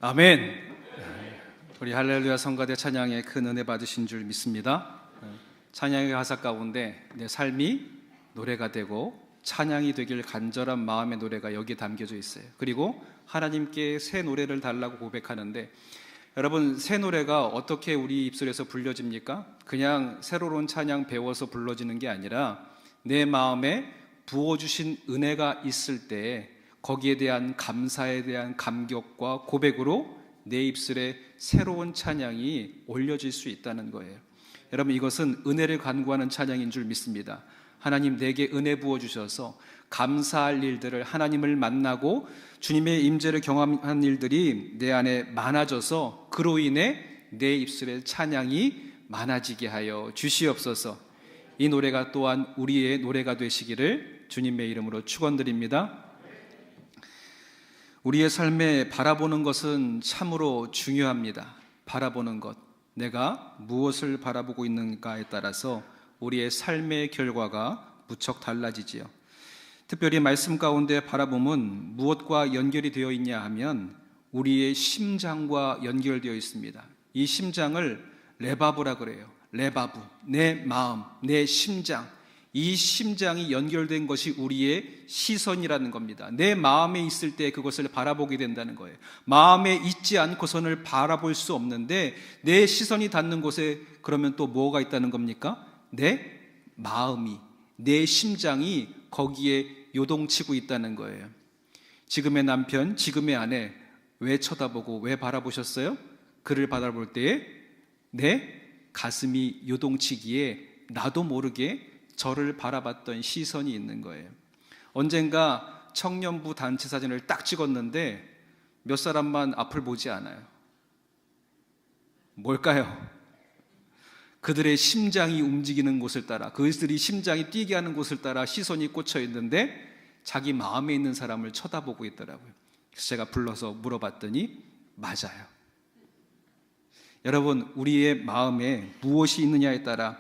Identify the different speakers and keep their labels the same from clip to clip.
Speaker 1: 아멘. 우리 할렐루야 성가대 찬양의 큰 은혜 받으신 줄 믿습니다. 찬양의 가사 가운데 내 삶이 노래가 되고 찬양이 되길 간절한 마음의 노래가 여기에 담겨져 있어요. 그리고 하나님께 새 노래를 달라고 고백하는데, 여러분, 새 노래가 어떻게 우리 입술에서 불려집니까? 그냥 새로운 찬양 배워서 불러지는 게 아니라 내 마음에 부어주신 은혜가 있을 때 거기에 대한 감사에 대한 감격과 고백으로 내 입술에 새로운 찬양이 올려질 수 있다는 거예요. 여러분, 이것은 은혜를 간구하는 찬양인 줄 믿습니다. 하나님, 내게 은혜 부어주셔서 감사할 일들을, 하나님을 만나고 주님의 임재를 경험한 일들이 내 안에 많아져서 그로 인해 내 입술에 찬양이 많아지게 하여 주시옵소서. 이 노래가 또한 우리의 노래가 되시기를 주님의 이름으로 축원드립니다. 우리의 삶에 바라보는 것은 참으로 중요합니다. 바라보는 것, 내가 무엇을 바라보고 있는가에 따라서 우리의 삶의 결과가 무척 달라지지요. 특별히 말씀 가운데 바라봄은 무엇과 연결이 되어 있냐 하면 우리의 심장과 연결되어 있습니다. 이 심장을 레바브라 그래요. 레바브, 내 마음, 내 심장. 이 심장이 연결된 것이 우리의 시선이라는 겁니다. 내 마음에 있을 때 그것을 바라보게 된다는 거예요. 마음에 있지 않고서는 바라볼 수 없는데 내 시선이 닿는 곳에 그러면 또 뭐가 있다는 겁니까? 내 마음이, 내 심장이 거기에 요동치고 있다는 거예요. 지금의 남편, 지금의 아내 왜 쳐다보고 왜 바라보셨어요? 그를 바라볼 때에 내 가슴이 요동치기에 나도 모르게 저를 바라봤던 시선이 있는 거예요. 언젠가 청년부 단체 사진을 딱 찍었는데 몇 사람만 앞을 보지 않아요. 뭘까요? 그들의 심장이 움직이는 곳을 따라, 그들이 심장이 뛰게 하는 곳을 따라 시선이 꽂혀 있는데 자기 마음에 있는 사람을 쳐다보고 있더라고요. 그래서 제가 불러서 물어봤더니 맞아요. 여러분, 우리의 마음에 무엇이 있느냐에 따라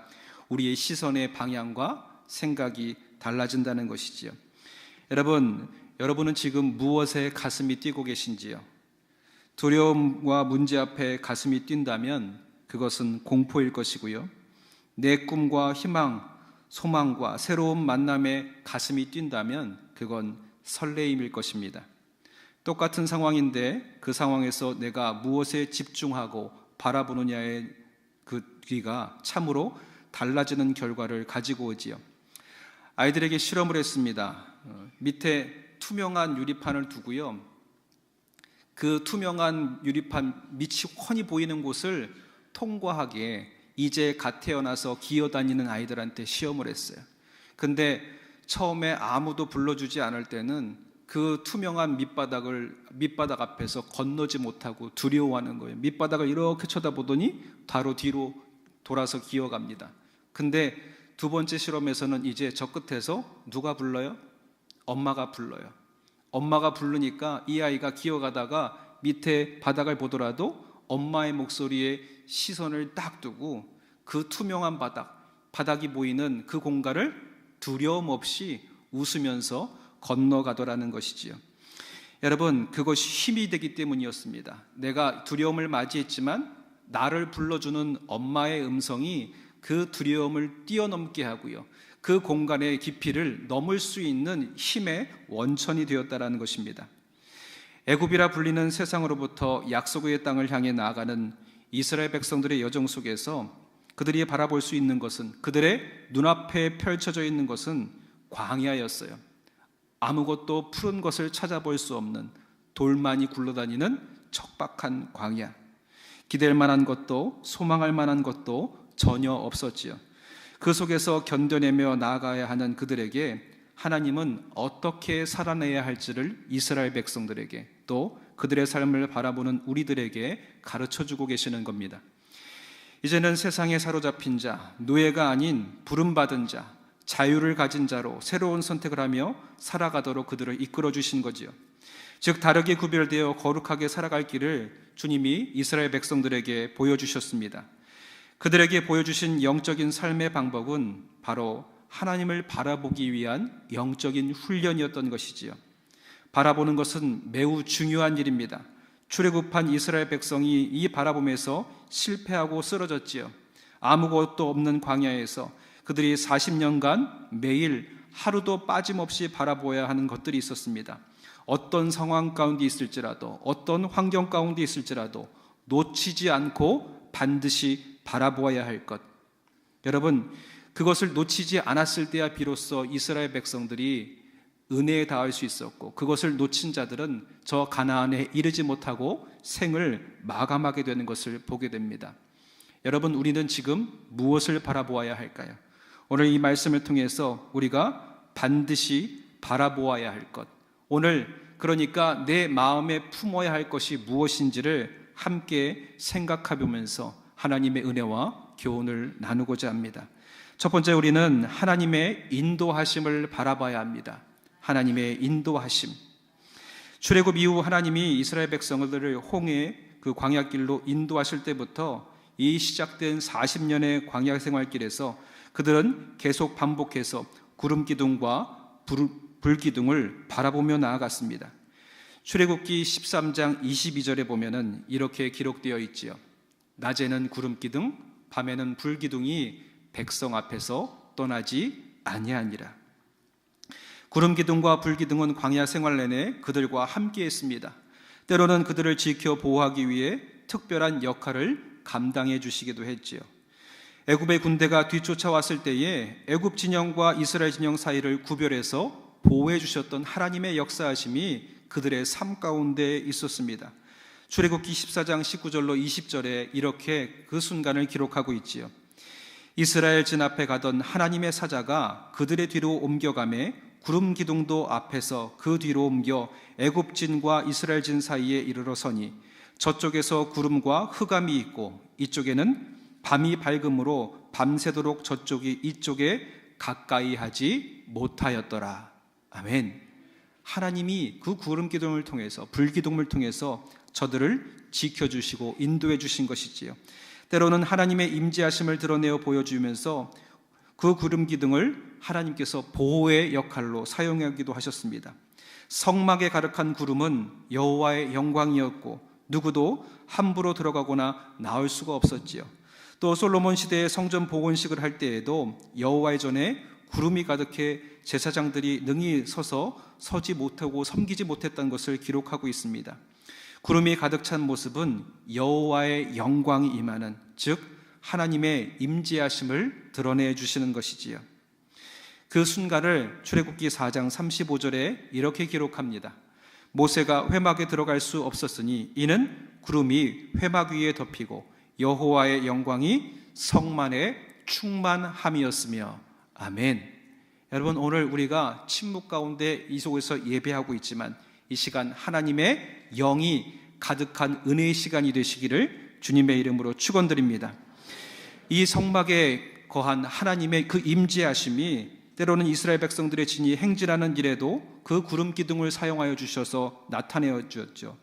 Speaker 1: 우리의 시선의 방향과 생각이 달라진다는 것이지요. 여러분은 지금 무엇에 가슴이 뛰고 계신지요? 두려움과 문제 앞에 가슴이 뛴다면 그것은 공포일 것이고요. 내 꿈과 희망, 소망과 새로운 만남에 가슴이 뛴다면 그건 설레임일 것입니다. 똑같은 상황인데 그 상황에서 내가 무엇에 집중하고 바라보느냐의 그 귀가 참으로 달라지는 결과를 가지고 오지요. 아이들에게 실험을 했습니다. 밑에 투명한 유리판을 두고요, 그 투명한 유리판 밑이 훤히 보이는 곳을 통과하게 이제 갓 태어나서 기어다니는 아이들한테 시험을 했어요. 근데 처음에 아무도 불러주지 않을 때는 그 투명한 밑바닥 앞에서 건너지 못하고 두려워하는 거예요. 밑바닥을 이렇게 쳐다보더니 바로 뒤로 돌아서 기어갑니다. 근데 두 번째 실험에서는 이제 저 끝에서 누가 불러요? 엄마가 불러요. 엄마가 부르니까 이 아이가 기어가다가 밑에 바닥을 보더라도 엄마의 목소리에 시선을 딱 두고 그 투명한 바닥이 보이는 그 공간을 두려움 없이 웃으면서 건너가더라는 것이지요. 여러분, 그것이 힘이 되기 때문이었습니다. 내가 두려움을 맞이했지만 나를 불러주는 엄마의 음성이 그 두려움을 뛰어넘게 하고요, 그 공간의 깊이를 넘을 수 있는 힘의 원천이 되었다는 것입니다. 애굽이라 불리는 세상으로부터 약속의 땅을 향해 나아가는 이스라엘 백성들의 여정 속에서 그들이 바라볼 수 있는 것은, 그들의 눈앞에 펼쳐져 있는 것은 광야였어요. 아무것도 푸른 것을 찾아볼 수 없는 돌만이 굴러다니는 척박한 광야. 기댈 만한 것도 소망할 만한 것도 전혀 없었지요. 그 속에서 견뎌내며 나아가야 하는 그들에게 하나님은 어떻게 살아내야 할지를 이스라엘 백성들에게, 또 그들의 삶을 바라보는 우리들에게 가르쳐주고 계시는 겁니다. 이제는 세상에 사로잡힌 자, 노예가 아닌 부름받은 자, 자유를 가진 자로 새로운 선택을 하며 살아가도록 그들을 이끌어 주신 거지요. 즉 다르게 구별되어 거룩하게 살아갈 길을 주님이 이스라엘 백성들에게 보여주셨습니다. 그들에게 보여주신 영적인 삶의 방법은 바로 하나님을 바라보기 위한 영적인 훈련이었던 것이지요. 바라보는 것은 매우 중요한 일입니다. 출애굽한 이스라엘 백성이 이 바라봄에서 실패하고 쓰러졌지요. 아무것도 없는 광야에서 그들이 40년간 매일 하루도 빠짐없이 바라보아야 하는 것들이 있었습니다. 어떤 상황 가운데 있을지라도, 어떤 환경 가운데 있을지라도 놓치지 않고 반드시 바라보아야 할 것. 여러분, 그것을 놓치지 않았을 때야 비로소 이스라엘 백성들이 은혜에 닿을 수 있었고, 그것을 놓친 자들은 저 가나안에 이르지 못하고 생을 마감하게 되는 것을 보게 됩니다. 여러분, 우리는 지금 무엇을 바라보아야 할까요? 오늘 이 말씀을 통해서 우리가 반드시 바라보아야 할 것, 오늘 그러니까 내 마음에 품어야 할 것이 무엇인지를 함께 생각해보면서 하나님의 은혜와 교훈을 나누고자 합니다. 첫 번째, 우리는 하나님의 인도하심을 바라봐야 합니다. 하나님의 인도하심. 출애굽 이후 하나님이 이스라엘 백성들을 홍해 그 광야길로 인도하실 때부터 이 시작된 40년의 광야 생활길에서 그들은 계속 반복해서 구름 기둥과 불 기둥을 바라보며 나아갔습니다. 출애굽기 13장 22절에 보면은 이렇게 기록되어 있지요. 낮에는 구름 기둥, 밤에는 불 기둥이 백성 앞에서 떠나지 아니하니라. 구름 기둥과 불 기둥은 광야 생활 내내 그들과 함께 했습니다. 때로는 그들을 지켜 보호하기 위해 특별한 역할을 감당해 주시기도 했지요. 애굽의 군대가 뒤쫓아왔을 때에 애굽 진영과 이스라엘 진영 사이를 구별해서 보호해 주셨던 하나님의 역사하심이 그들의 삶 가운데 있었습니다. 출애굽기 14장 19절로 20절에 이렇게 그 순간을 기록하고 있지요. 이스라엘 진 앞에 가던 하나님의 사자가 그들의 뒤로 옮겨가매 구름 기둥도 앞에서 그 뒤로 옮겨 애굽 진과 이스라엘 진 사이에 이르러 서니 저쪽에서 구름과 흑암이 있고 이쪽에는 밤이 밝음으로 밤새도록 저쪽이 이쪽에 가까이 하지 못하였더라. 아멘. 하나님이 그 구름 기둥을 통해서, 불 기둥을 통해서 저들을 지켜주시고 인도해 주신 것이지요. 때로는 하나님의 임재하심을 드러내어 보여주면서 그 구름 기둥을 하나님께서 보호의 역할로 사용하기도 하셨습니다. 성막에 가득한 구름은 여호와의 영광이었고 누구도 함부로 들어가거나 나올 수가 없었지요. 또 솔로몬 시대의 성전 복원식을 할 때에도 여호와의 전에 구름이 가득해 제사장들이 능히 서지 못하고 섬기지 못했다는 것을 기록하고 있습니다. 구름이 가득 찬 모습은 여호와의 영광이 임하는, 즉 하나님의 임재하심을 드러내 주시는 것이지요. 그 순간을 출애굽기 4장 35절에 이렇게 기록합니다. 모세가 회막에 들어갈 수 없었으니 이는 구름이 회막 위에 덮이고 여호와의 영광이 성만에 충만함이었으며. 아멘. 여러분, 오늘 우리가 침묵 가운데 이 속에서 예배하고 있지만 이 시간 하나님의 영이 가득한 은혜의 시간이 되시기를 주님의 이름으로 축원드립니다. 이 성막에 거한 하나님의 그 임재하심이 때로는 이스라엘 백성들의 진이 행진하는 일에도 그 구름 기둥을 사용하여 주셔서 나타내어 주었죠.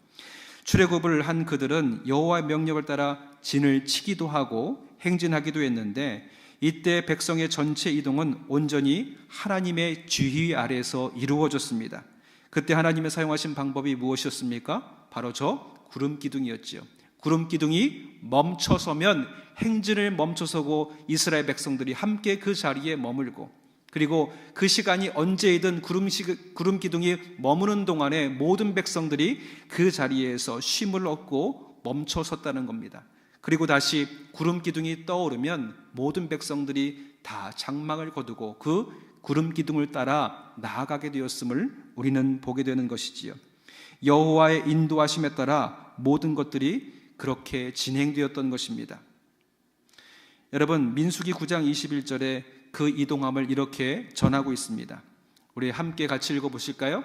Speaker 1: 출애굽을 한 그들은 여호와의 명령을 따라 진을 치기도 하고 행진하기도 했는데 이때 백성의 전체 이동은 온전히 하나님의 지휘 아래에서 이루어졌습니다. 그때 하나님의 사용하신 방법이 무엇이었습니까? 바로 저 구름 기둥이었지요. 구름 기둥이 멈춰서면 행진을 멈춰서고 이스라엘 백성들이 함께 그 자리에 머물고, 그리고 그 시간이 언제이든 구름 기둥이 머무는 동안에 모든 백성들이 그 자리에서 쉼을 얻고 멈춰섰다는 겁니다. 그리고 다시 구름 기둥이 떠오르면 모든 백성들이 다 장막을 거두고 그 구름 기둥을 따라 나아가게 되었음을 우리는 보게 되는 것이지요. 여호와의 인도하심에 따라 모든 것들이 그렇게 진행되었던 것입니다. 여러분, 민수기 9장 21절에 그 이동함을 이렇게 전하고 있습니다. 우리 함께 같이 읽어보실까요?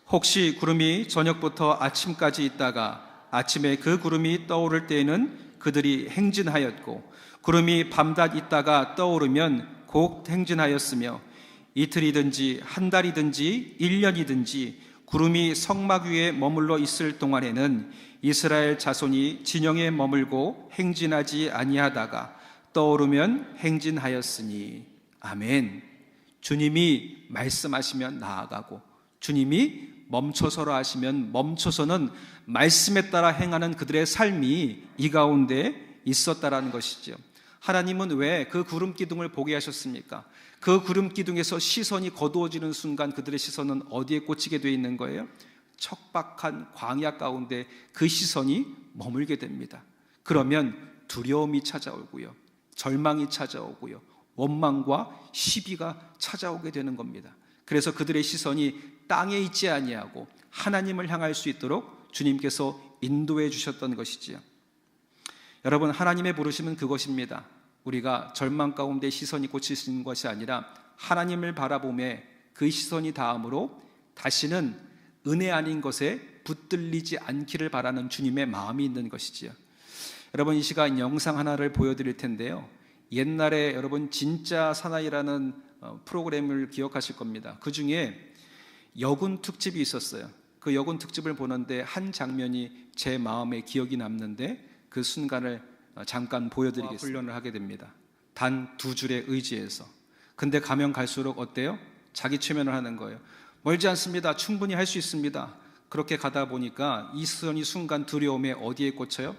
Speaker 1: 혹시 구름이 저녁부터 아침까지 있다가 아침에 그 구름이 떠오를 때에는 그들이 행진하였고 구름이 밤낮 있다가 떠오르면 곧 행진하였으며 이틀이든지 한 달이든지 1년이든지 구름이 성막 위에 머물러 있을 동안에는 이스라엘 자손이 진영에 머물고 행진하지 아니하다가 떠오르면 행진하였으니. 아멘. 주님이 말씀하시면 나아가고 주님이 멈춰서라 하시면 멈춰서는 말씀에 따라 행하는 그들의 삶이 이 가운데 있었다라는 것이죠. 하나님은 왜 그 구름 기둥을 보게 하셨습니까? 그 구름 기둥에서 시선이 거두어지는 순간 그들의 시선은 어디에 꽂히게 되어 있는 거예요? 척박한 광야 가운데 그 시선이 머물게 됩니다. 그러면 두려움이 찾아오고요, 절망이 찾아오고요, 원망과 시비가 찾아오게 되는 겁니다. 그래서 그들의 시선이 땅에 있지 아니하고 하나님을 향할 수 있도록 주님께서 인도해 주셨던 것이지요. 여러분, 하나님의 부르심은 그것입니다. 우리가 절망 가운데 시선이 꽂히는 것이 아니라 하나님을 바라보며 그 시선이 닿음으로 다시는 은혜 아닌 것에 붙들리지 않기를 바라는 주님의 마음이 있는 것이지요. 여러분, 이 시간 영상 하나를 보여드릴 텐데요, 옛날에 여러분 진짜 사나이라는 프로그램을 기억하실 겁니다. 그 중에 여군 특집이 있었어요. 그 여군 특집을 보는데 한 장면이 제 마음에 기억이 남는데 그 순간을 잠깐 보여드리겠습니다. 훈련을 하게 됩니다. 단 2줄의 의지에서. 근데 가면 갈수록 어때요? 자기 최면을 하는 거예요. 멀지 않습니다. 충분히 할 수 있습니다. 그렇게 가다 보니까 이 시선이 순간 두려움에 어디에 꽂혀요?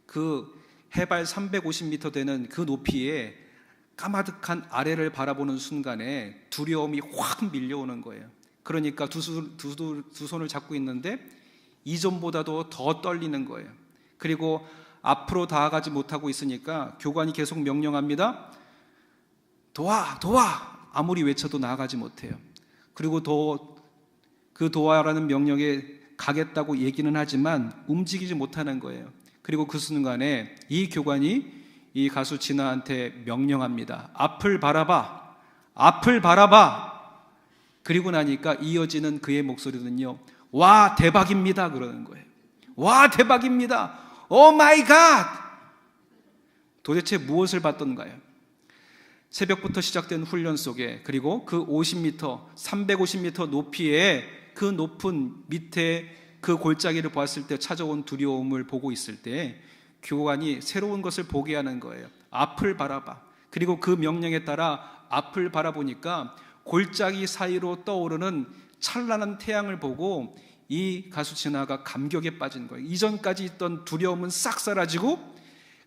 Speaker 1: 그 해발 350m 되는 그 높이에 까마득한 아래를 바라보는 순간에 두려움이 확 밀려오는 거예요. 그러니까 두 손을 잡고 있는데 이전보다도 더 떨리는 거예요. 그리고 앞으로 다가가지 못하고 있으니까 교관이 계속 명령합니다. 도와! 도와! 아무리 외쳐도 나아가지 못해요. 그리고 그 도와라는 명령에 가겠다고 얘기는 하지만 움직이지 못하는 거예요. 그리고 그 순간에 이 교관이 이 가수 진아한테 명령합니다. 앞을 바라봐! 앞을 바라봐! 그리고 나니까 이어지는 그의 목소리는요, 와, 대박입니다! 그러는 거예요. 와, 대박입니다! 오 마이 갓! 도대체 무엇을 봤던가요? 새벽부터 시작된 훈련 속에, 그리고 그 50m, 350m 높이에 그 높은 밑에 그 골짜기를 보았을 때 찾아온 두려움을 보고 있을 때 교관이 새로운 것을 보게 하는 거예요. 앞을 바라봐. 그리고 그 명령에 따라 앞을 바라보니까 골짜기 사이로 떠오르는 찬란한 태양을 보고 이 가수 진아가 감격에 빠진 거예요. 이전까지 있던 두려움은 싹 사라지고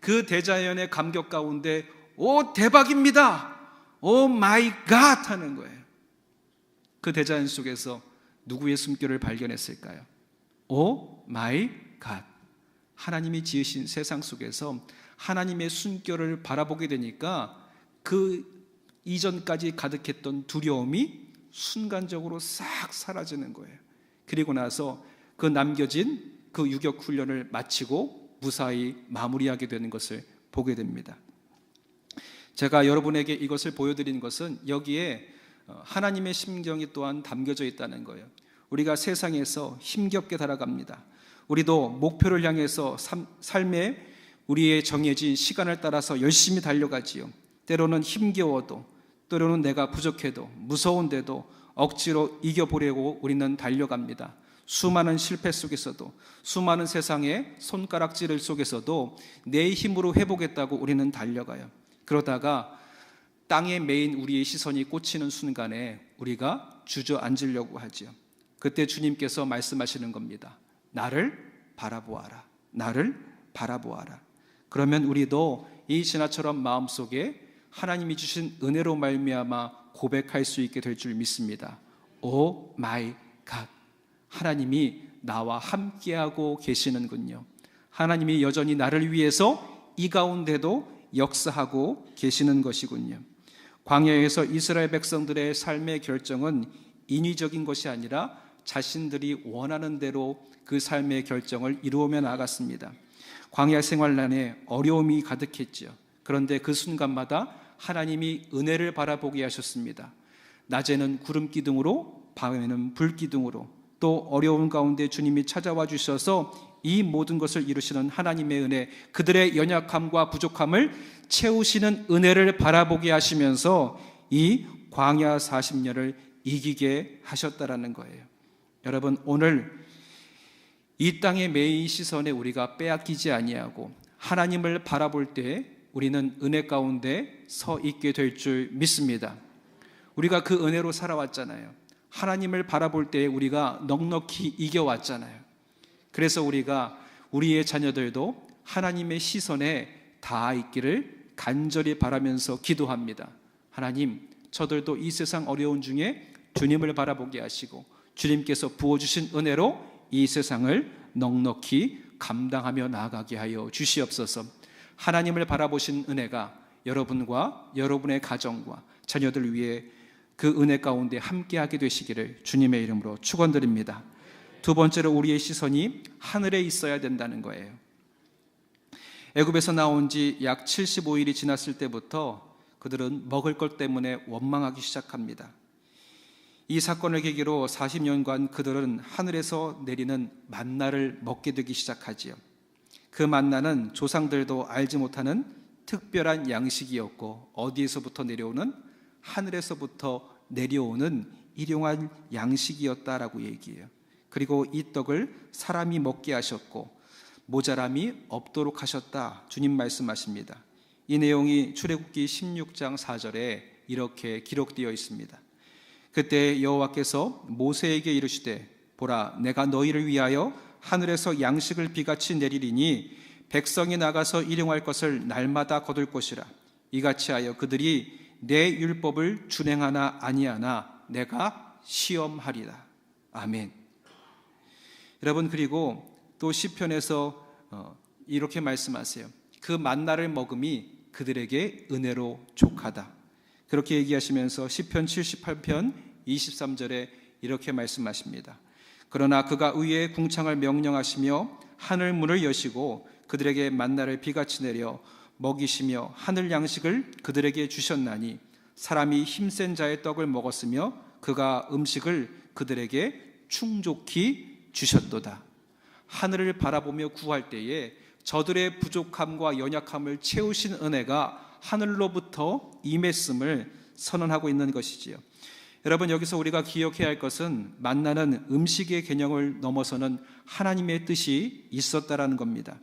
Speaker 1: 그 대자연의 감격 가운데 오, 대박입니다! 오 마이 갓! 하는 거예요. 그 대자연 속에서 누구의 숨결을 발견했을까요? 오 마이 갓! 하나님이 지으신 세상 속에서 하나님의 숨결을 바라보게 되니까 그 이전까지 가득했던 두려움이 순간적으로 싹 사라지는 거예요. 그리고 나서 그 남겨진 그 유격 훈련을 마치고 무사히 마무리하게 되는 것을 보게 됩니다. 제가 여러분에게 이것을 보여드린 것은 여기에 하나님의 심정이 또한 담겨져 있다는 거예요. 우리가 세상에서 힘겹게 살아갑니다. 우리도 목표를 향해서 삶에 우리의 정해진 시간을 따라서 열심히 달려가지요. 때로는 힘겨워도, 때로는 내가 부족해도, 무서운데도 억지로 이겨보려고 우리는 달려갑니다. 수많은 실패 속에서도, 수많은 세상의 손가락질 속에서도 내 힘으로 해보겠다고 우리는 달려가요. 그러다가 땅에 매인 우리의 시선이 꽂히는 순간에 우리가 주저앉으려고 하죠. 그때 주님께서 말씀하시는 겁니다. 나를 바라보아라. 나를 바라보아라. 그러면 우리도 이 진아처럼 마음속에 하나님이 주신 은혜로 말미암아 고백할 수 있게 될 줄 믿습니다. 오 마이 갓! 하나님이 나와 함께하고 계시는군요. 하나님이 여전히 나를 위해서 이 가운데도 역사하고 계시는 것이군요. 광야에서 이스라엘 백성들의 삶의 결정은 인위적인 것이 아니라 자신들이 원하는 대로 그 삶의 결정을 이루어며 나아갔습니다. 광야 생활 안에 어려움이 가득했죠. 그런데 그 순간마다 하나님이 은혜를 바라보게 하셨습니다. 낮에는 구름 기둥으로, 밤에는 불 기둥으로, 또 어려운 가운데 주님이 찾아와 주셔서 이 모든 것을 이루시는 하나님의 은혜, 그들의 연약함과 부족함을 채우시는 은혜를 바라보게 하시면서 이 광야 40년을 이기게 하셨다라는 거예요. 여러분, 오늘 이 땅의 매일 시선에 우리가 빼앗기지 아니하고 하나님을 바라볼 때 우리는 은혜 가운데 서 있게 될 줄 믿습니다. 우리가 그 은혜로 살아왔잖아요. 하나님을 바라볼 때 우리가 넉넉히 이겨왔잖아요. 그래서 우리가 우리의 자녀들도 하나님의 시선에 닿아 있기를 간절히 바라면서 기도합니다. 하나님, 저들도 이 세상 어려운 중에 주님을 바라보게 하시고 주님께서 부어주신 은혜로 이 세상을 넉넉히 감당하며 나아가게 하여 주시옵소서. 하나님을 바라보신 은혜가 여러분과 여러분의 가정과 자녀들 위해 그 은혜 가운데 함께하게 되시기를 주님의 이름으로 축원드립니다. 두 번째로 우리의 시선이 하늘에 있어야 된다는 거예요. 애굽에서 나온 지 약 75일이 지났을 때부터 그들은 먹을 것 때문에 원망하기 시작합니다. 이 사건을 계기로 40년간 그들은 하늘에서 내리는 만나를 먹게 되기 시작하지요. 그 만나는 조상들도 알지 못하는 특별한 양식이었고 어디에서부터 내려오는? 하늘에서부터 내려오는 일용할 양식이었다라고 얘기해요. 그리고 이 떡을 사람이 먹게 하셨고 모자람이 없도록 하셨다, 주님 말씀하십니다. 이 내용이 출애굽기 16장 4절에 이렇게 기록되어 있습니다. 그때 여호와께서 모세에게 이르시되 보라, 내가 너희를 위하여 하늘에서 양식을 비같이 내리리니 백성이 나가서 일용할 것을 날마다 거둘 것이라. 이같이 하여 그들이 내 율법을 준행하나 아니하나 내가 시험하리라. 아멘. 여러분, 그리고 또 시편에서 이렇게 말씀하세요. 그 만나를 먹음이 그들에게 은혜로 족하다. 그렇게 얘기하시면서 시편 78편 23절에 이렇게 말씀하십니다. 그러나 그가 의의 궁창을 명령하시며 하늘 문을 여시고 그들에게 만나를 비같이 내려 먹이시며 하늘 양식을 그들에게 주셨나니 사람이 힘센 자의 떡을 먹었으며 그가 음식을 그들에게 충족히 주셨도다. 하늘을 바라보며 구할 때에 저들의 부족함과 연약함을 채우신 은혜가 하늘로부터 임했음을 선언하고 있는 것이지요. 여러분, 여기서 우리가 기억해야 할 것은 만나는 음식의 개념을 넘어서는 하나님의 뜻이 있었다라는 겁니다.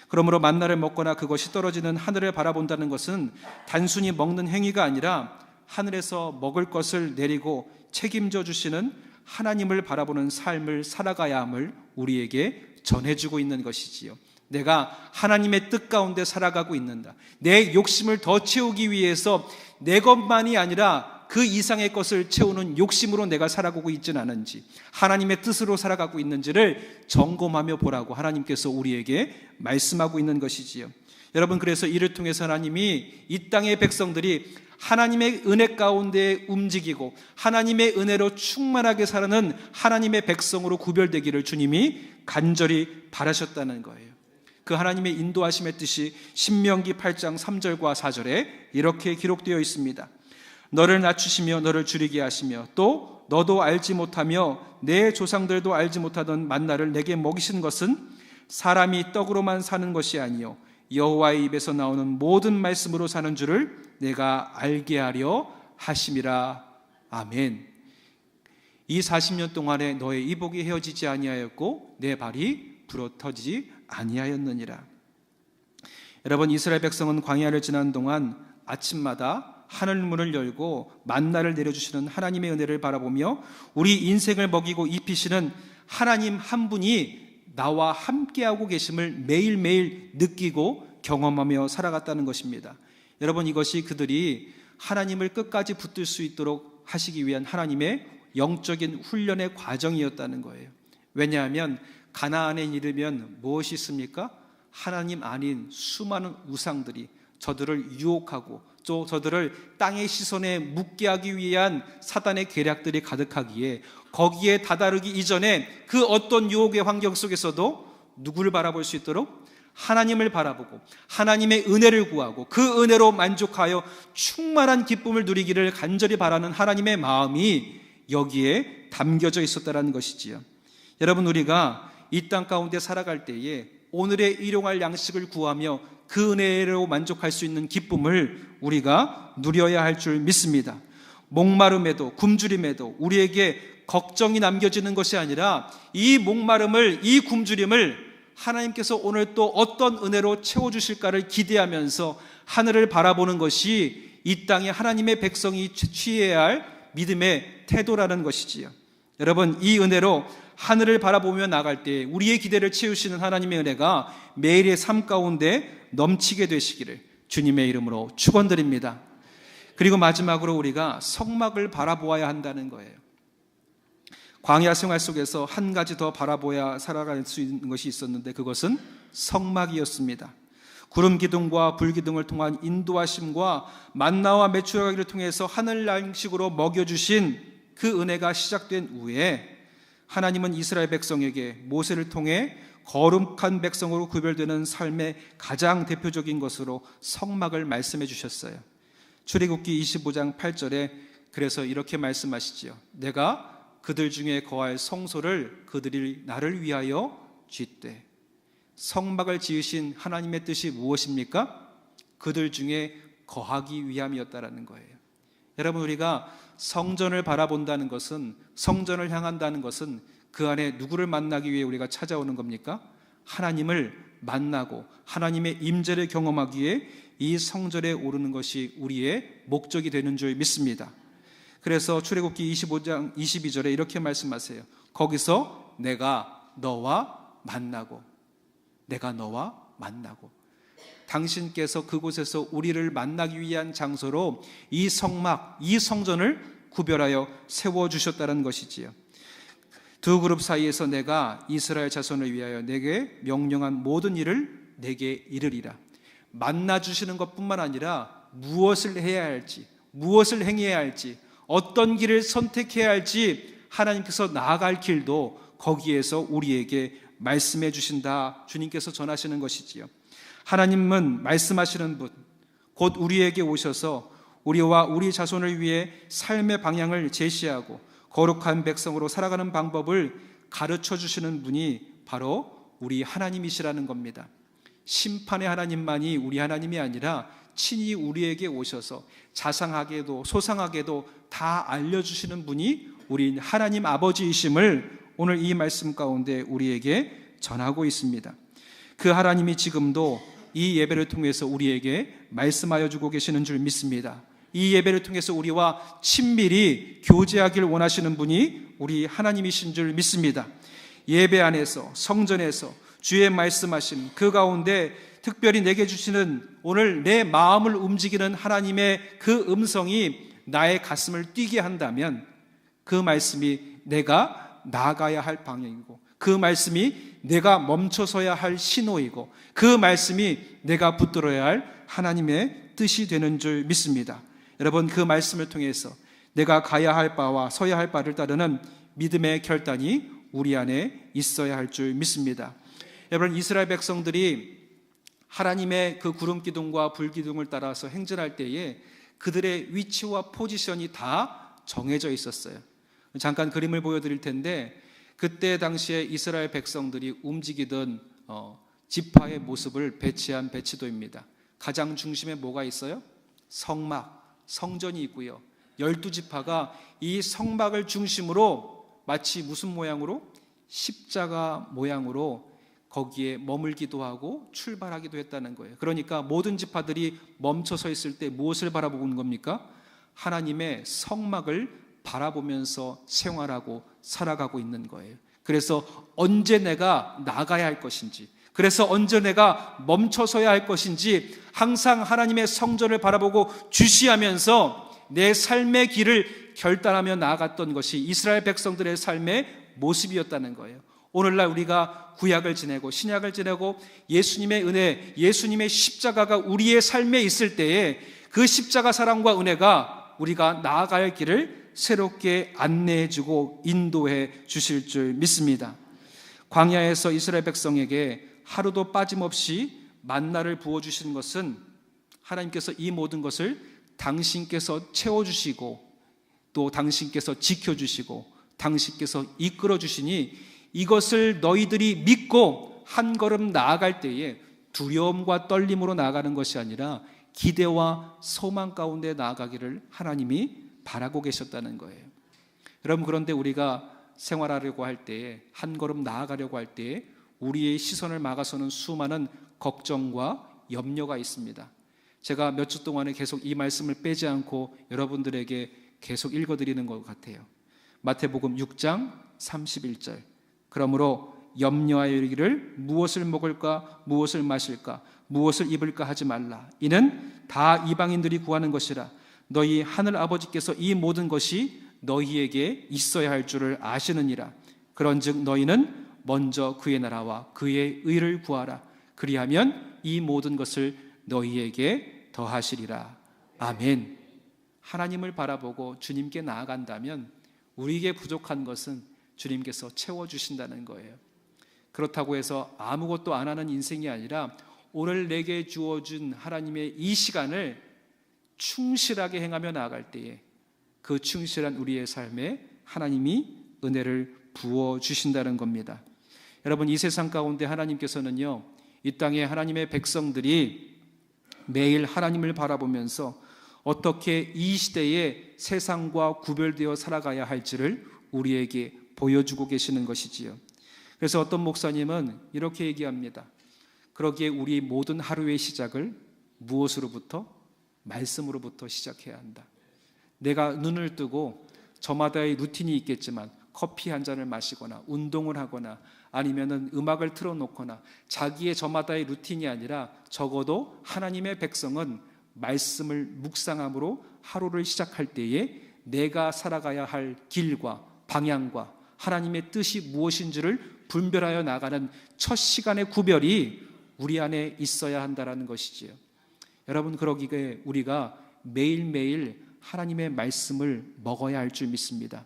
Speaker 1: 그러므로 만나를 먹거나 그것이 떨어지는 하늘을 바라본다는 것은 단순히 먹는 행위가 아니라 하늘에서 먹을 것을 내리고 책임져 주시는 하나님을 바라보는 삶을 살아가야 함을 우리에게 전해주고 있는 것이지요. 내가 하나님의 뜻 가운데 살아가고 있는다. 내 욕심을 더 채우기 위해서 내 것만이 아니라 그 이상의 것을 채우는 욕심으로 내가 살아가고 있지는 않은지, 하나님의 뜻으로 살아가고 있는지를 점검하며 보라고 하나님께서 우리에게 말씀하고 있는 것이지요. 여러분, 그래서 이를 통해서 하나님이 이 땅의 백성들이 하나님의 은혜 가운데 움직이고 하나님의 은혜로 충만하게 살아가는 하나님의 백성으로 구별되기를 주님이 간절히 바라셨다는 거예요. 그 하나님의 인도하심의 뜻이 신명기 8장 3절과 4절에 이렇게 기록되어 있습니다. 너를 낮추시며 너를 줄이게 하시며 또 너도 알지 못하며 내 조상들도 알지 못하던 만나를 내게 먹이신 것은 사람이 떡으로만 사는 것이 아니요 여호와의 입에서 나오는 모든 말씀으로 사는 줄을 내가 알게 하려 하심이라. 아멘. 이 40년 동안에 너의 이복이 헤어지지 아니하였고 내 발이 부러터지지 아니하였느니라. 여러분, 이스라엘 백성은 광야를 지난 동안 아침마다 하늘문을 열고 만나를 내려주시는 하나님의 은혜를 바라보며 우리 인생을 먹이고 입히시는 하나님 한 분이 나와 함께하고 계심을 매일매일 느끼고 경험하며 살아갔다는 것입니다. 여러분, 이것이 그들이 하나님을 끝까지 붙들 수 있도록 하시기 위한 하나님의 영적인 훈련의 과정이었다는 거예요. 왜냐하면 가나안에 이르면 무엇이 있습니까? 하나님 아닌 수많은 우상들이 저들을 유혹하고 또 저들을 땅의 시선에 묻게 하기 위한 사단의 계략들이 가득하기에 거기에 다다르기 이전에 그 어떤 유혹의 환경 속에서도 누구를 바라볼 수 있도록? 하나님을 바라보고 하나님의 은혜를 구하고 그 은혜로 만족하여 충만한 기쁨을 누리기를 간절히 바라는 하나님의 마음이 여기에 담겨져 있었다는 것이지요. 여러분, 우리가 이 땅 가운데 살아갈 때에 오늘의 일용할 양식을 구하며 그 은혜로 만족할 수 있는 기쁨을 우리가 누려야 할 줄 믿습니다. 목마름에도 굶주림에도 우리에게 걱정이 남겨지는 것이 아니라 이 목마름을, 이 굶주림을 하나님께서 오늘 또 어떤 은혜로 채워주실까를 기대하면서 하늘을 바라보는 것이 이 땅에 하나님의 백성이 취해야 할 믿음의 태도라는 것이지요. 여러분, 이 은혜로 하늘을 바라보며 나갈 때 우리의 기대를 채우시는 하나님의 은혜가 매일의 삶 가운데 넘치게 되시기를 주님의 이름으로 축원드립니다. 그리고 마지막으로 우리가 성막을 바라보아야 한다는 거예요. 광야 생활 속에서 한 가지 더 바라보아야 살아갈 수 있는 것이 있었는데 그것은 성막이었습니다. 구름 기둥과 불 기둥을 통한 인도하심과 만나와 메추라기를 통해서 하늘 양식으로 먹여주신 그 은혜가 시작된 후에 하나님은 이스라엘 백성에게 모세를 통해 거룩한 백성으로 구별되는 삶의 가장 대표적인 것으로 성막을 말씀해 주셨어요. 출애굽기 25장 8절에 그래서 이렇게 말씀하시지요. 내가 그들 중에 거할 성소를 그들이 나를 위하여 짓되. 성막을 지으신 하나님의 뜻이 무엇입니까? 그들 중에 거하기 위함이었다라는 거예요. 여러분, 우리가 성전을 바라본다는 것은, 성전을 향한다는 것은 그 안에 누구를 만나기 위해 우리가 찾아오는 겁니까? 하나님을 만나고 하나님의 임재를 경험하기 위해 이 성전에 오르는 것이 우리의 목적이 되는 줄 믿습니다. 그래서 출애굽기 25장 22절에 이렇게 말씀하세요. 거기서 내가 너와 만나고, 내가 너와 만나고. 당신께서 그곳에서 우리를 만나기 위한 장소로 이 성막, 이 성전을 구별하여 세워주셨다는 것이지요. 두 그룹 사이에서 내가 이스라엘 자손을 위하여 내게 명령한 모든 일을 내게 이르리라. 만나주시는 것뿐만 아니라 무엇을 해야 할지, 무엇을 행해야 할지, 어떤 길을 선택해야 할지 하나님께서 나아갈 길도 거기에서 우리에게 말씀해 주신다. 주님께서 전하시는 것이지요. 하나님은 말씀하시는 분, 곧 우리에게 오셔서 우리와 우리 자손을 위해 삶의 방향을 제시하고 거룩한 백성으로 살아가는 방법을 가르쳐 주시는 분이 바로 우리 하나님이시라는 겁니다. 심판의 하나님만이 우리 하나님이 아니라 친히 우리에게 오셔서 자상하게도 소상하게도 다 알려주시는 분이 우리 하나님 아버지이심을 오늘 이 말씀 가운데 우리에게 전하고 있습니다. 그 하나님이 지금도 이 예배를 통해서 우리에게 말씀하여 주고 계시는 줄 믿습니다. 이 예배를 통해서 우리와 친밀히 교제하길 원하시는 분이 우리 하나님이신 줄 믿습니다. 예배 안에서, 성전에서 주의 말씀하신 그 가운데 특별히 내게 주시는 오늘 내 마음을 움직이는 하나님의 그 음성이 나의 가슴을 뛰게 한다면 그 말씀이 내가 나아가야 할 방향이고, 그 말씀이 내가 멈춰서야 할 신호이고, 그 말씀이 내가 붙들어야 할 하나님의 뜻이 되는 줄 믿습니다. 여러분, 그 말씀을 통해서 내가 가야 할 바와 서야 할 바를 따르는 믿음의 결단이 우리 안에 있어야 할 줄 믿습니다. 여러분, 이스라엘 백성들이 하나님의 그 구름 기둥과 불 기둥을 따라서 행진할 때에 그들의 위치와 포지션이 다 정해져 있었어요. 잠깐 그림을 보여드릴 텐데, 그때 당시에 이스라엘 백성들이 움직이던 지파의 모습을 배치한 배치도입니다. 가장 중심에 뭐가 있어요? 성막, 성전이 있고요. 12지파가 이 성막을 중심으로 마치 무슨 모양으로? 십자가 모양으로 거기에 머물기도 하고 출발하기도 했다는 거예요. 그러니까 모든 지파들이 멈춰서 있을 때 무엇을 바라보는 겁니까? 하나님의 성막을 바라보면서 생활하고 살아가고 있는 거예요. 그래서 언제 내가 나가야 할 것인지, 그래서 언제 내가 멈춰서야 할 것인지 항상 하나님의 성전을 바라보고 주시하면서 내 삶의 길을 결단하며 나아갔던 것이 이스라엘 백성들의 삶의 모습이었다는 거예요. 오늘날 우리가 구약을 지내고 신약을 지내고 예수님의 은혜, 예수님의 십자가가 우리의 삶에 있을 때에 그 십자가 사랑과 은혜가 우리가 나아갈 길을 새롭게 안내해주고 인도해 주실 줄 믿습니다. 광야에서 이스라엘 백성에게 하루도 빠짐없이 만나를 부어주시는 것은 하나님께서 이 모든 것을 당신께서 채워주시고 또 당신께서 지켜주시고 당신께서 이끌어주시니 이것을 너희들이 믿고 한 걸음 나아갈 때에 두려움과 떨림으로 나아가는 것이 아니라 기대와 소망 가운데 나아가기를 하나님이 바라고 계셨다는 거예요. 여러분, 그런데 우리가 생활하려고 할 때에, 한 걸음 나아가려고 할 때에 우리의 시선을 막아서는 수많은 걱정과 염려가 있습니다. 제가 몇 주 동안에 계속 이 말씀을 빼지 않고 여러분들에게 계속 읽어드리는 것 같아요. 마태복음 6장 31절. 그러므로 염려하여 이르기를 무엇을 먹을까 무엇을 마실까 무엇을 입을까 하지 말라. 이는 다 이방인들이 구하는 것이라. 너희 하늘 아버지께서 이 모든 것이 너희에게 있어야 할 줄을 아시느니라. 그런즉 너희는 먼저 그의 나라와 그의 의를 구하라. 그리하면 이 모든 것을 너희에게 더하시리라. 아멘. 하나님을 바라보고 주님께 나아간다면 우리에게 부족한 것은 주님께서 채워주신다는 거예요. 그렇다고 해서 아무것도 안 하는 인생이 아니라 오늘 내게 주어준 하나님의 이 시간을 충실하게 행하며 나아갈 때에 그 충실한 우리의 삶에 하나님이 은혜를 부어주신다는 겁니다. 여러분, 이 세상 가운데 하나님께서는요, 이 땅에 하나님의 백성들이 매일 하나님을 바라보면서 어떻게 이 시대에 세상과 구별되어 살아가야 할지를 우리에게 보여주고 계시는 것이지요. 그래서 어떤 목사님은 이렇게 얘기합니다. 그러기에 우리 모든 하루의 시작을 무엇으로부터? 말씀으로부터 시작해야 한다. 내가 눈을 뜨고 저마다의 루틴이 있겠지만 커피 한 잔을 마시거나 운동을 하거나 아니면은 음악을 틀어놓거나 자기의 저마다의 루틴이 아니라 적어도 하나님의 백성은 말씀을 묵상함으로 하루를 시작할 때에 내가 살아가야 할 길과 방향과 하나님의 뜻이 무엇인지를 분별하여 나가는 첫 시간의 구별이 우리 안에 있어야 한다는 것이지요. 여러분, 그러기에 우리가 매일매일 하나님의 말씀을 먹어야 할 줄 믿습니다.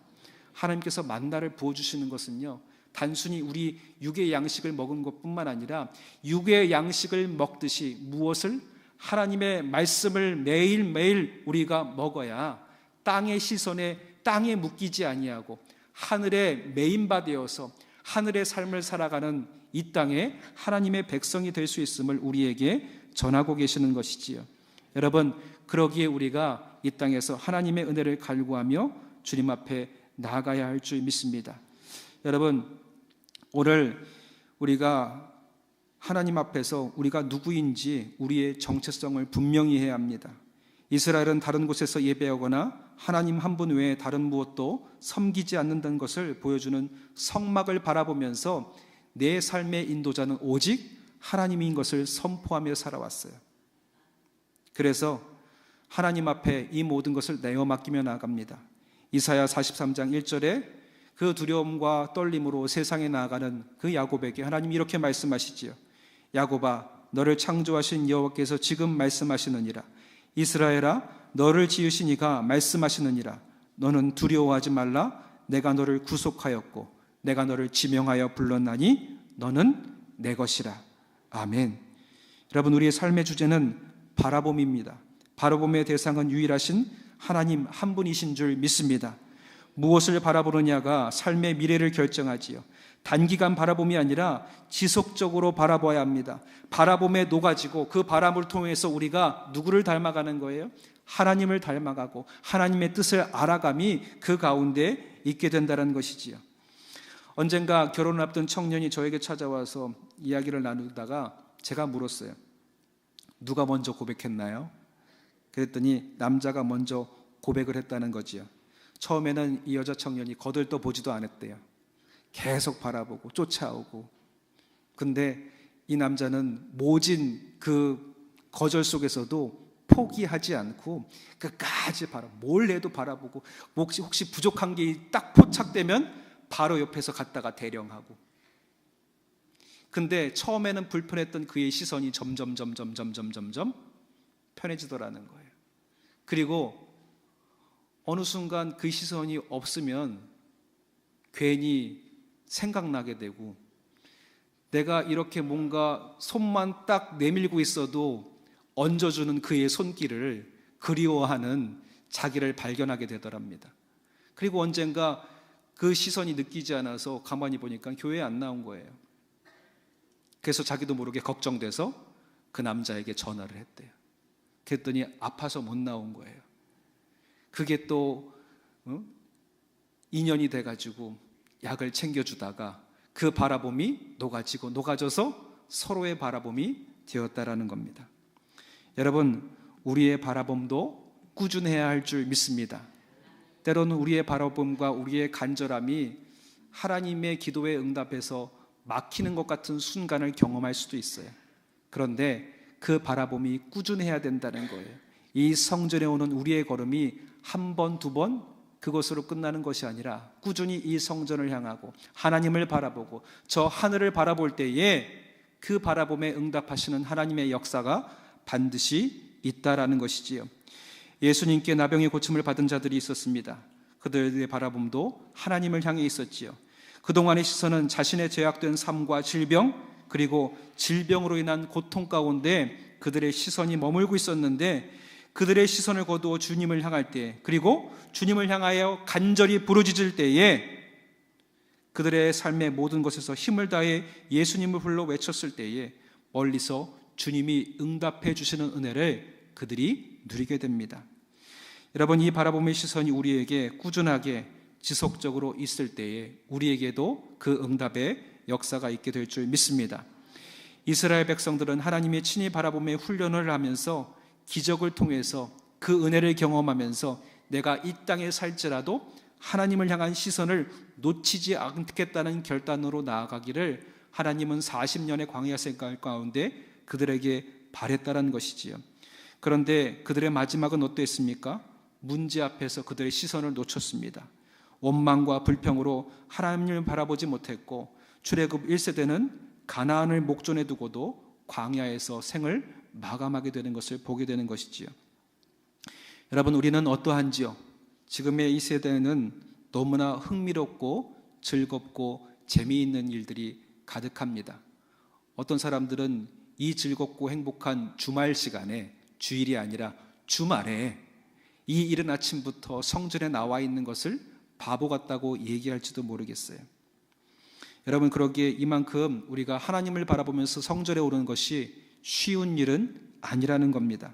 Speaker 1: 하나님께서 만나를 부어주시는 것은요, 단순히 우리 육의 양식을 먹은 것뿐만 아니라 육의 양식을 먹듯이 무엇을? 하나님의 말씀을 매일매일 우리가 먹어야 땅의 시선에 땅에 묶이지 아니하고 하늘에 메인바되어서 하늘의 삶을 살아가는 이 땅에 하나님의 백성이 될 수 있음을 우리에게 전하고 계시는 것이지요. 여러분, 그러기에 우리가 이 땅에서 하나님의 은혜를 갈구하며 주님 앞에 나아가야 할 줄 믿습니다. 여러분, 오늘 우리가 하나님 앞에서 우리가 누구인지 우리의 정체성을 분명히 해야 합니다. 이스라엘은 다른 곳에서 예배하거나 하나님 한 분 외에 다른 무엇도 섬기지 않는다는 것을 보여주는 성막을 바라보면서 내 삶의 인도자는 오직 하나님인 것을 선포하며 살아왔어요. 그래서 하나님 앞에 이 모든 것을 내어 맡기며 나아갑니다. 이사야 43장 1절에 그 두려움과 떨림으로 세상에 나아가는 그 야곱에게 하나님이 이렇게 말씀하시지요. 야곱아, 너를 창조하신 여호와께서 지금 말씀하시느니라. 이스라엘아, 너를 지으신 이가 말씀하시느니라. 너는 두려워하지 말라. 내가 너를 구속하였고 내가 너를 지명하여 불렀나니 너는 내 것이라. 아멘. 여러분, 우리의 삶의 주제는 바라봄입니다. 바라봄의 대상은 유일하신 하나님 한 분이신 줄 믿습니다. 무엇을 바라보느냐가 삶의 미래를 결정하지요. 단기간 바라봄이 아니라 지속적으로 바라봐야 합니다. 바라봄에 녹아지고 그 바람을 통해서 우리가 누구를 닮아가는 거예요? 하나님을 닮아가고 하나님의 뜻을 알아감이 그 가운데 있게 된다는 것이지요. 언젠가 결혼을 앞둔 청년이 저에게 찾아와서 이야기를 나누다가 제가 물었어요. 누가 먼저 고백했나요? 그랬더니 남자가 먼저 고백을 했다는 거지요. 처음에는 이 여자 청년이 거들떠 보지도 않았대요. 계속 바라보고 쫓아오고. 근데 이 남자는 모진 그 거절 속에서도 포기하지 않고 끝까지 뭘 해도 바라보고 혹시 부족한 게 딱 포착되면 바로 옆에서 갔다가 대령하고. 근데 처음에는 불편했던 그의 시선이 점점 편해지더라는 거예요. 그리고 어느 순간 그 시선이 없으면 괜히 생각나게 되고, 내가 이렇게 뭔가 손만 딱 내밀고 있어도 얹어주는 그의 손길을 그리워하는 자기를 발견하게 되더랍니다. 그리고 언젠가 그 시선이 느끼지 않아서 가만히 보니까 교회에 안 나온 거예요. 그래서 자기도 모르게 걱정돼서 그 남자에게 전화를 했대요. 그랬더니 아파서 못 나온 거예요. 그게 또 2년이 돼가지고 약을 챙겨주다가 그 바라봄이 녹아져서 서로의 바라봄이 되었다라는 겁니다. 여러분, 우리의 바라봄도 꾸준해야 할 줄 믿습니다. 때로는 우리의 바라봄과 우리의 간절함이 하나님의 기도에 응답해서 막히는 것 같은 순간을 경험할 수도 있어요. 그런데 그 바라봄이 꾸준해야 된다는 거예요. 이 성전에 오는 우리의 걸음이 한 번, 두 번 그것으로 끝나는 것이 아니라 꾸준히 이 성전을 향하고 하나님을 바라보고 저 하늘을 바라볼 때에 그 바라봄에 응답하시는 하나님의 역사가 반드시 있다라는 것이지요. 예수님께 나병의 고침을 받은 자들이 있었습니다. 그들의 바라봄도 하나님을 향해 있었지요. 그동안의 시선은 자신의 죄악된 삶과 질병, 그리고 질병으로 인한 고통 가운데 그들의 시선이 머물고 있었는데, 그들의 시선을 거두어 주님을 향할 때, 그리고 주님을 향하여 간절히 부르짖을 때에 그들의 삶의 모든 것에서 힘을 다해 예수님을 불러 외쳤을 때에 멀리서 주님이 응답해 주시는 은혜를 그들이 누리게 됩니다. 여러분, 이 바라봄의 시선이 우리에게 꾸준하게 지속적으로 있을 때에 우리에게도 그 응답의 역사가 있게 될 줄 믿습니다. 이스라엘 백성들은 하나님의 친히 바라봄의 훈련을 하면서 기적을 통해서 그 은혜를 경험하면서 내가 이 땅에 살지라도 하나님을 향한 시선을 놓치지 않겠다는 결단으로 나아가기를 하나님은 40년의 광야 생활 가운데 그들에게 바랬다는 것이지요. 그런데 그들의 마지막은 어땠습니까? 문제 앞에서 그들의 시선을 놓쳤습니다. 원망과 불평으로 하나님을 바라보지 못했고, 출애굽 1세대는 가나안을 목전에 두고도 광야에서 생을 마감하게 되는 것을 보게 되는 것이지요. 여러분, 우리는 어떠한지요? 지금의 이 세대는 너무나 흥미롭고 즐겁고 재미있는 일들이 가득합니다. 어떤 사람들은 이 즐겁고 행복한 주말 시간에, 주일이 아니라 주말에 이 이른 아침부터 성전에 나와 있는 것을 바보 같다고 얘기할지도 모르겠어요. 여러분, 그러기에 이만큼 우리가 하나님을 바라보면서 성전에 오르는 것이 쉬운 일은 아니라는 겁니다.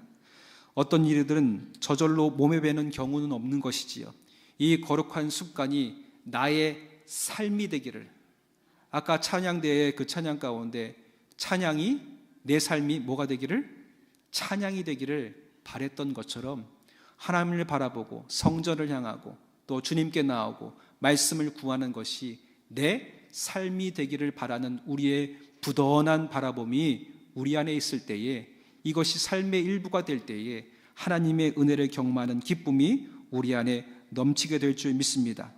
Speaker 1: 어떤 일들은 저절로 몸에 배는 경우는 없는 것이지요. 이 거룩한 습관이 나의 삶이 되기를, 아까 찬양대의 그 찬양 가운데 찬양이 내 삶이 뭐가 되기를? 찬양이 되기를 바랬던 것처럼 하나님을 바라보고 성전을 향하고 또 주님께 나오고 말씀을 구하는 것이 내 삶이 되기를 바라는 우리의 부던한 바라봄이 우리 안에 있을 때에, 이것이 삶의 일부가 될 때에 하나님의 은혜를 경험하는 기쁨이 우리 안에 넘치게 될 줄 믿습니다.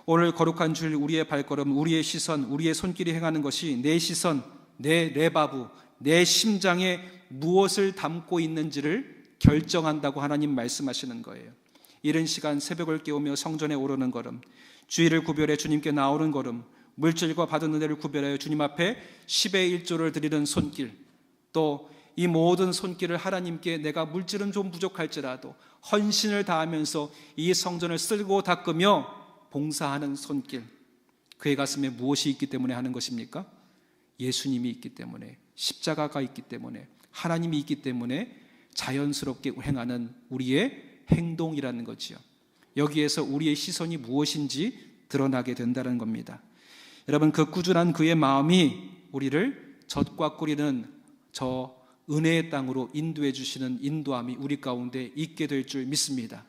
Speaker 1: 오늘 거룩한 주일 우리의 발걸음, 우리의 시선, 우리의 손길이 행하는 것이 내 시선, 내 레바브, 내 심장에 무엇을 담고 있는지를 결정한다고 하나님 말씀하시는 거예요. 이른 시간 새벽을 깨우며 성전에 오르는 걸음, 주일을 구별해 주님께 나오는 걸음, 물질과 받은 은혜를 구별하여 주님 앞에 10의 1조를 드리는 손길, 또 이 모든 손길을 하나님께 내가 물질은 좀 부족할지라도 헌신을 다하면서 이 성전을 쓸고 닦으며 봉사하는 손길, 그의 가슴에 무엇이 있기 때문에 하는 것입니까? 예수님이 있기 때문에, 십자가가 있기 때문에, 하나님이 있기 때문에 자연스럽게 행하는 우리의 행동이라는 거지요. 여기에서 우리의 시선이 무엇인지 드러나게 된다는 겁니다. 여러분, 그 꾸준한 그의 마음이 우리를 젖과 꿀이는 저 은혜의 땅으로 인도해 주시는 인도함이 우리 가운데 있게 될 줄 믿습니다.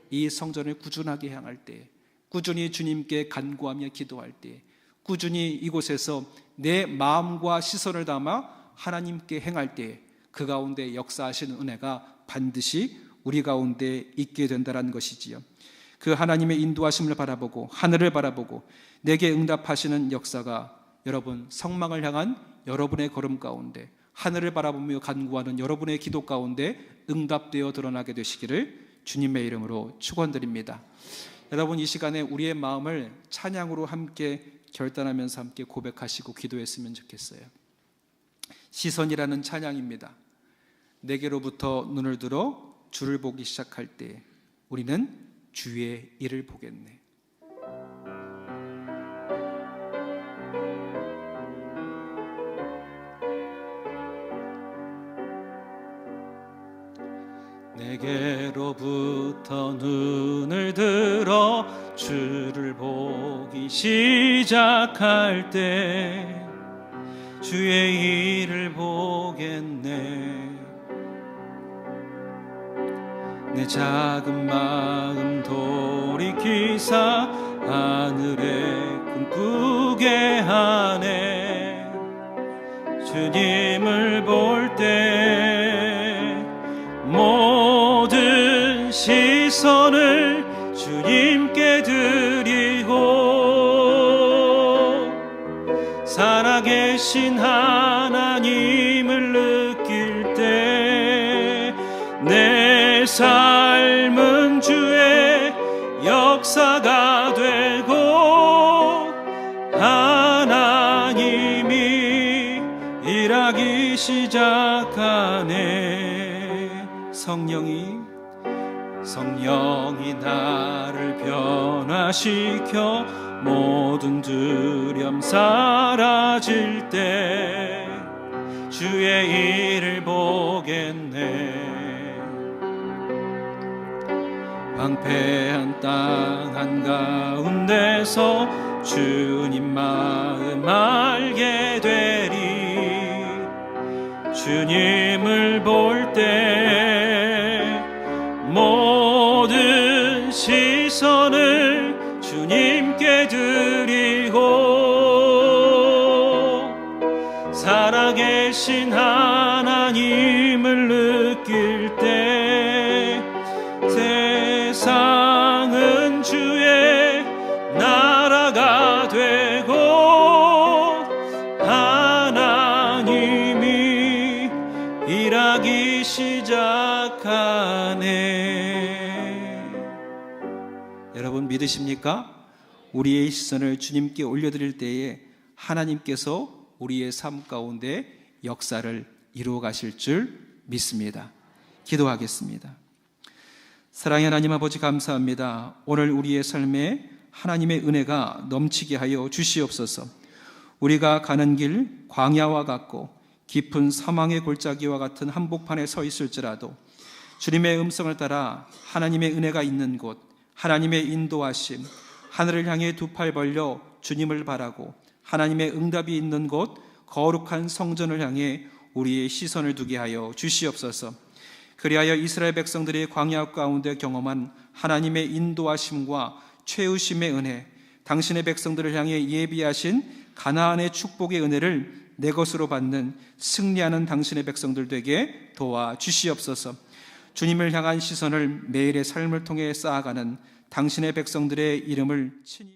Speaker 1: 이 성전을 꾸준하게 향할 때, 꾸준히 주님께 간구하며 기도할 때, 꾸준히 이곳에서 내 마음과 시선을 담아 하나님께 행할 때 그 가운데 역사하시는 은혜가 반드시 우리 가운데 있게 된다는 것이지요. 그 하나님의 인도하심을 바라보고 하늘을 바라보고 내게 응답하시는 역사가 여러분 성망을 향한 여러분의 걸음 가운데, 하늘을 바라보며 간구하는 여러분의 기도 가운데 응답되어 드러나게 되시기를 주님의 이름으로 축원드립니다. 여러분, 이 시간에 우리의 마음을 찬양으로 함께 결단하면서 함께 고백하시고 기도했으면 좋겠어요. 시선이라는 찬양입니다. 내게로부터 눈을 들어 주를 보기 시작할 때 우리는 주의 일을 보겠네. 내게로부터 눈을 들어 주를 보기 시작할 때 주의 일을 보겠네. 내 작은 마음 돌아보니 돌이키사 하늘에 꿈꾸게 하네. 주님을 볼 때 모든 시선을 주님께 드리고 살아계신 하나님을 느낄 때 내 삶은 주의 역사가 되고 하나님이 일하기 시작하네. 성령이 나를 변화시켜 모든 두려움 사라질 때 주의 일을 보겠네. 황폐한 땅 한가운데서 주님 마음 알게 되리. 주님을 볼 때 모든 시선을 주님께 드리고 살아계신 하나님을 느낄 때 세상은 주의 나라가 되고 하나님이 일하기 시작하네. 여러분 믿으십니까? 우리의 시선을 주님께 올려드릴 때에 하나님께서 우리의 삶 가운데 역사를 이루어 가실 줄 믿습니다. 기도하겠습니다. 사랑의 하나님 아버지, 감사합니다. 오늘 우리의 삶에 하나님의 은혜가 넘치게 하여 주시옵소서. 우리가 가는 길 광야와 같고 깊은 사망의 골짜기와 같은 한복판에 서 있을지라도 주님의 음성을 따라 하나님의 은혜가 있는 곳, 하나님의 인도하심, 하늘을 향해 두 팔 벌려 주님을 바라고 하나님의 응답이 있는 곳, 거룩한 성전을 향해 우리의 시선을 두게 하여 주시옵소서. 그리하여 이스라엘 백성들이 광야 가운데 경험한 하나님의 인도하심과 채우심의 은혜, 당신의 백성들을 향해 예비하신 가나안의 축복의 은혜를 내 것으로 받는 승리하는 당신의 백성들 되게 도와주시옵소서. 주님을 향한 시선을 매일의 삶을 통해 쌓아가는 당신의 백성들의 이름을 친히